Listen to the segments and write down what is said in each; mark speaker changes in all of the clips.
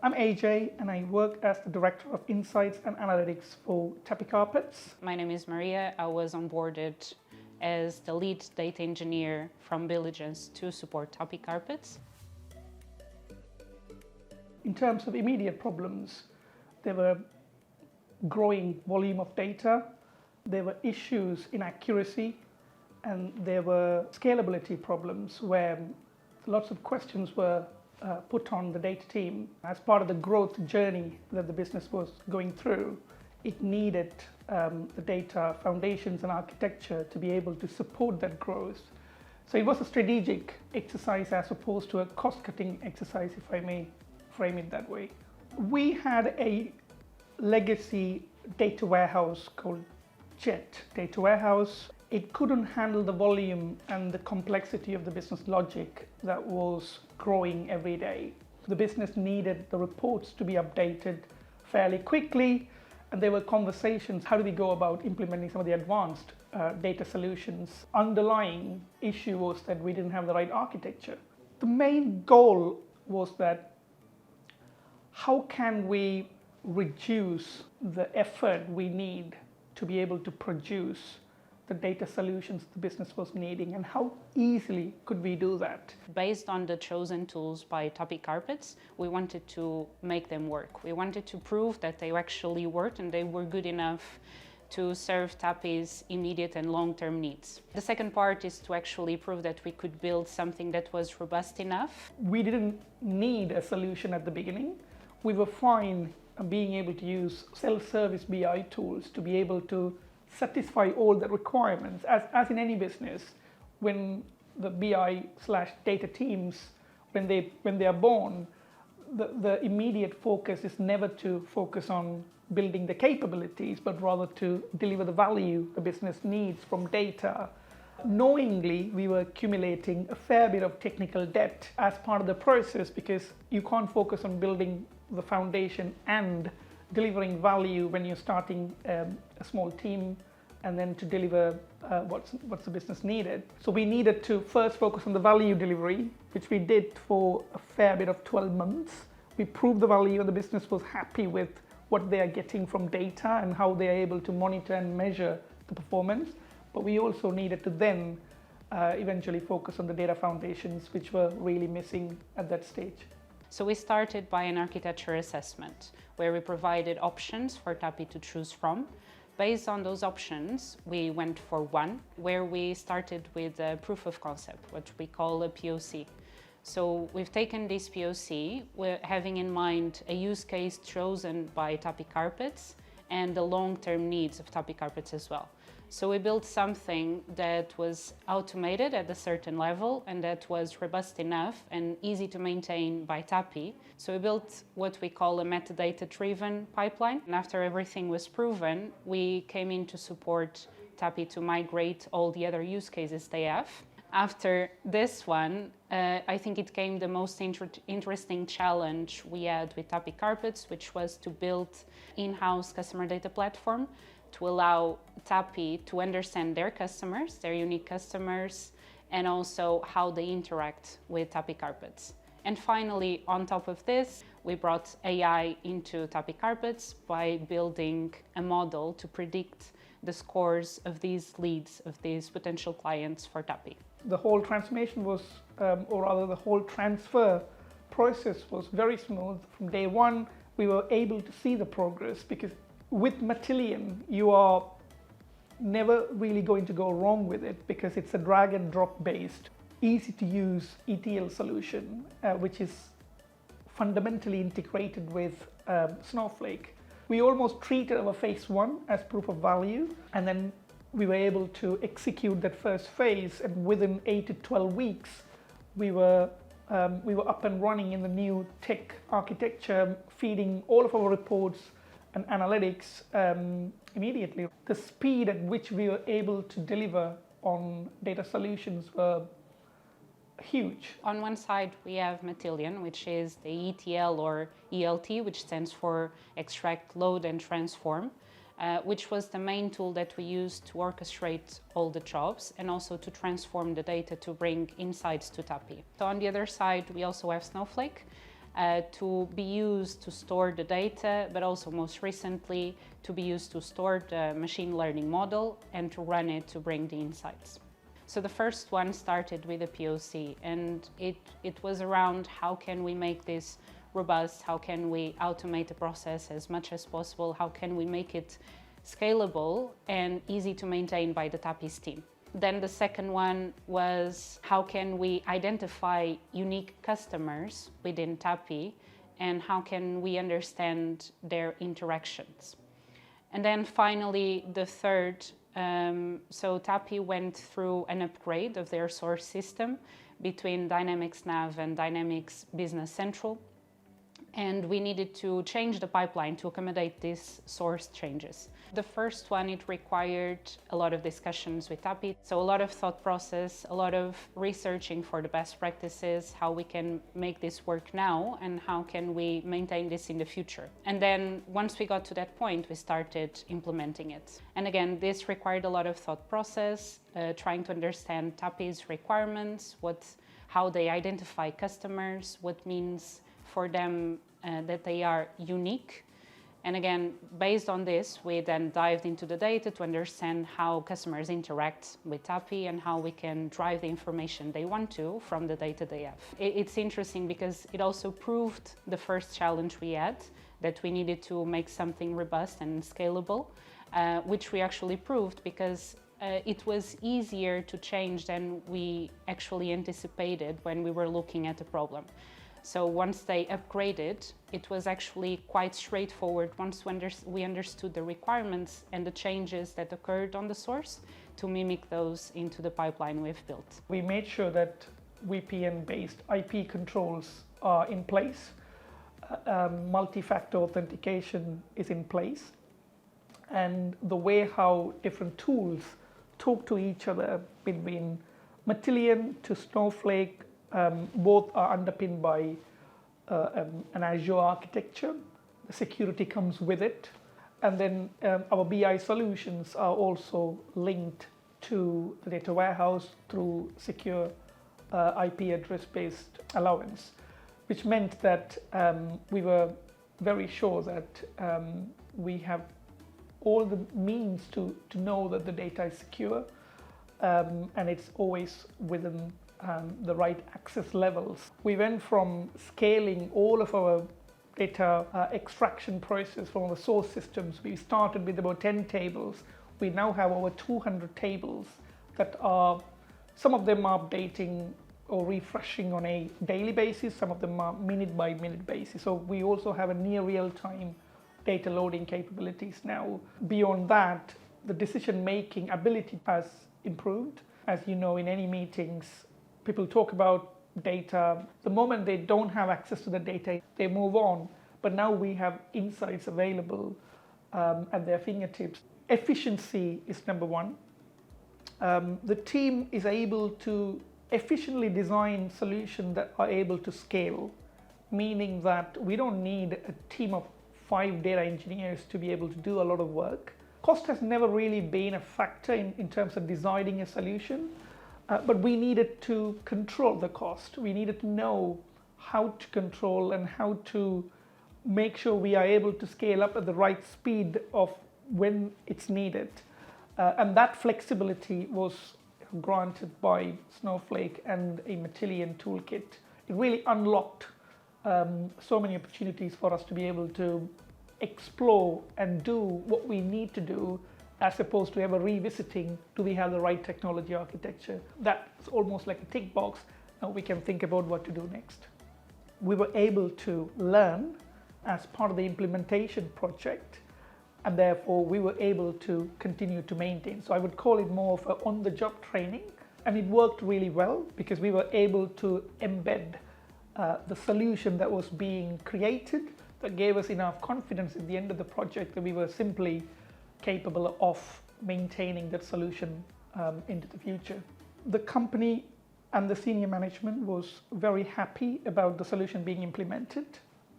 Speaker 1: I'm AJ and I work as the Director of Insights and Analytics for Tapi Carpets.
Speaker 2: My name is Maria. I was onboarded as the lead data engineer from Billigence to support Tapi Carpets.
Speaker 1: In terms of immediate problems, there were growing volume of data, there were issues in accuracy, and there were scalability problems where lots of questions were put on the data team. As part of the growth journey that the business was going through, it needed the data foundations and architecture to be able to support that growth. So it was a strategic exercise as opposed to a cost-cutting exercise, if I may frame it that way. We had a legacy data warehouse called Jet Data Warehouse. It couldn't handle the volume and the complexity of the business logic that was growing every day. The business needed the reports to be updated fairly quickly, and there were conversations, how do we go about implementing some of the advanced data solutions? Underlying issue was that we didn't have the right architecture. The main goal was that how can we reduce the effort we need to be able to produce the data solutions the business was needing, and how easily could we do that?
Speaker 2: Based on the chosen tools by Tapi Carpets, we wanted to make them work. We wanted to prove that they actually worked and they were good enough to serve Tapi's immediate and long-term needs. The second part is to actually prove that we could build something that was robust enough.
Speaker 1: We didn't need a solution at the beginning. We were fine being able to use self-service BI tools to be able to satisfy all the requirements. As in any business, when the BI/data teams, when they are born, the immediate focus is never to focus on building the capabilities, but rather to deliver the value the business needs from data. Knowingly, we were accumulating a fair bit of technical debt as part of the process, because you can't focus on building the foundation and delivering value when you're starting a small team and then to deliver what's the business needed. So we needed to first focus on the value delivery, which we did for a fair bit of 12 months. We proved the value and the business was happy with what they are getting from data and how they are able to monitor and measure the performance. But we also needed to then eventually focus on the data foundations, which were really missing at that stage.
Speaker 2: So we started by an architecture assessment where we provided options for Tapi to choose from. Based on those options, we went for one where we started with a proof of concept, what we call a POC. So we've taken this POC, we're having in mind a use case chosen by Tapi Carpets and the long-term needs of Tapi Carpets as well. So we built something that was automated at a certain level and that was robust enough and easy to maintain by Tapi. So we built what we call a metadata-driven pipeline. And after everything was proven, we came in to support Tapi to migrate all the other use cases they have. After this one, I think it came the most interesting challenge we had with Tapi Carpets, which was to build in-house customer data platform to allow Tapi to understand their customers, their unique customers, and also how they interact with Tapi Carpets. And finally, on top of this, we brought AI into Tapi Carpets by building a model to predict the scores of these leads, of these potential clients for Tapi.
Speaker 1: The whole transformation was, or rather the whole transfer process was very smooth. From day one, we were able to see the progress, because with Matillion, you are never really going to go wrong with it, because it's a drag and drop based, easy to use ETL solution, which is fundamentally integrated with Snowflake. We almost treated our phase one as proof of value, and then we were able to execute that first phase, and within 8 to 12 weeks, we were up and running in the new tech architecture, feeding all of our reports and analytics immediately. The speed at which we were able to deliver on data solutions were huge.
Speaker 2: On one side, we have Matillion, which is the ETL or ELT, which stands for extract, load, and transform, which was the main tool that we used to orchestrate all the jobs and also to transform the data to bring insights to Tapi. So on the other side, we also have Snowflake, to be used to store the data, but also most recently to be used to store the machine learning model and to run it to bring the insights. So the first one started with a POC, and it was around how can we make this robust, how can we automate the process as much as possible, how can we make it scalable and easy to maintain by the Tapi's team. Then the second one was how can we identify unique customers within Tapi and how can we understand their interactions. And then finally the third, so Tapi went through an upgrade of their source system between Dynamics Nav and Dynamics Business Central. And we needed to change the pipeline to accommodate these source changes. The first one, it required a lot of discussions with Tapi, so a lot of thought process, a lot of researching for the best practices, how we can make this work now and how can we maintain this in the future. And then once we got to that point, we started implementing it. And again, this required a lot of thought process, trying to understand Tapi's requirements, how they identify customers, what means for them that they are unique. And again, based on this, we then dived into the data to understand how customers interact with Tapi and how we can drive the information they want to from the data they have. It's interesting because it also proved the first challenge we had, that we needed to make something robust and scalable, which we actually proved because it was easier to change than we actually anticipated when we were looking at the problem. So once they upgraded, it was actually quite straightforward once we understood the requirements and the changes that occurred on the source to mimic those into the pipeline we've built.
Speaker 1: We made sure that VPN-based IP controls are in place, multi-factor authentication is in place, and the way how different tools talk to each other between Matillion to Snowflake, both are underpinned by an Azure architecture. The security comes with it. And then our BI solutions are also linked to the data warehouse through secure IP address-based allowance, which meant that we were very sure that we have all the means to know that the data is secure and it's always within the right access levels. We went from scaling all of our data extraction process from our source systems. We started with about 10 tables. We now have over 200 tables that are, some of them are updating or refreshing on a daily basis, some of them are minute by minute basis. So we also have a near real-time data loading capabilities now. Beyond that, the decision-making ability has improved. As you know, in any meetings, people talk about data. The moment they don't have access to the data, they move on. But now we have insights available at their fingertips. Efficiency is number one. The team is able to efficiently design solutions that are able to scale, meaning that we don't need a team of 5 data engineers to be able to do a lot of work. Cost has never really been a factor in terms of designing a solution. But we needed to control the cost. We needed to know how to control and how to make sure we are able to scale up at the right speed of when it's needed. And that flexibility was granted by Snowflake and a Matillion toolkit. It really unlocked so many opportunities for us to be able to explore and do what we need to do, as opposed to ever revisiting, do we have the right technology architecture? That's almost like a tick box. Now we can think about what to do next. We were able to learn as part of the implementation project, and therefore we were able to continue to maintain. So I would call it more of an on-the-job training, and it worked really well because we were able to embed the solution that was being created. That gave us enough confidence at the end of the project that we were simply capable of maintaining that solution into the future. The company and the senior management was very happy about the solution being implemented.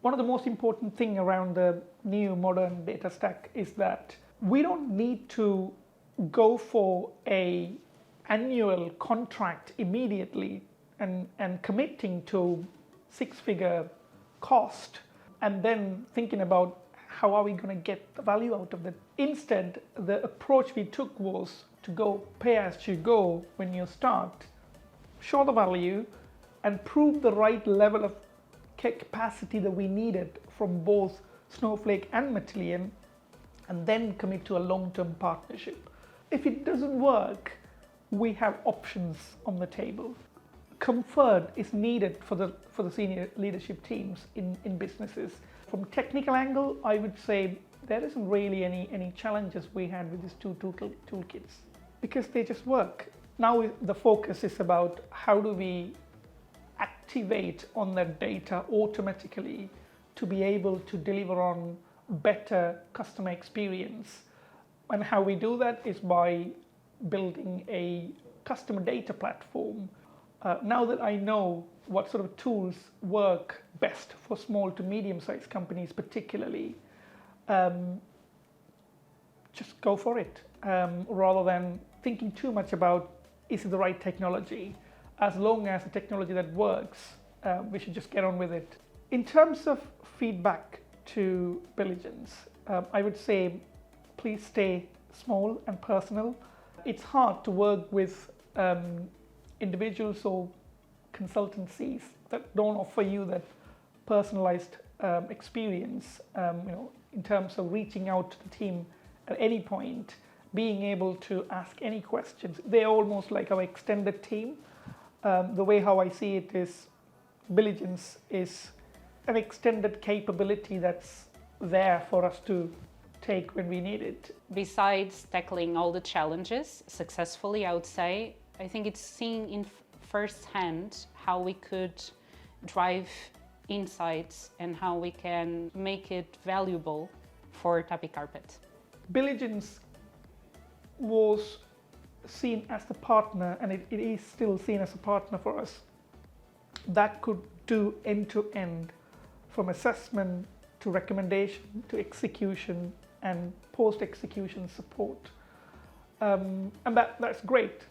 Speaker 1: One of the most important things around the new modern data stack is that we don't need to go for an annual contract immediately and committing to 6-figure cost and then thinking about how are we going to get the value out of it. Instead, the approach we took was to go pay as you go when you start, show the value, and prove the right level of capacity that we needed from both Snowflake and Matillion, and then commit to a long-term partnership. If it doesn't work, we have options on the table. Comfort is needed for the senior leadership teams in businesses. From technical angle, I would say there isn't really any challenges we had with these two toolkits because they just work. Now the focus is about how do we activate on that data automatically to be able to deliver on better customer experience. And how we do that is by building a customer data platform. Now that I know what sort of tools work best for small to medium-sized companies particularly, just go for it rather than thinking too much about is it the right technology. As long as the technology that works, we should just get on with it. In terms of feedback to Billigence, I would say please stay small and personal. It's hard to work with individuals or consultancies that don't offer you that personalized experience, in terms of reaching out to the team at any point, being able to ask any questions. They're almost like our extended team. The way how I see it is Billigence is an extended capability that's there for us to take when we need it.
Speaker 2: Besides tackling all the challenges successfully, I would say, I think it's seeing in firsthand how we could drive insights and how we can make it valuable for Tapi Carpets.
Speaker 1: Billigence was seen as the partner, and it is still seen as a partner for us, that could do end-to-end from assessment to recommendation to execution and post-execution support. And that's great.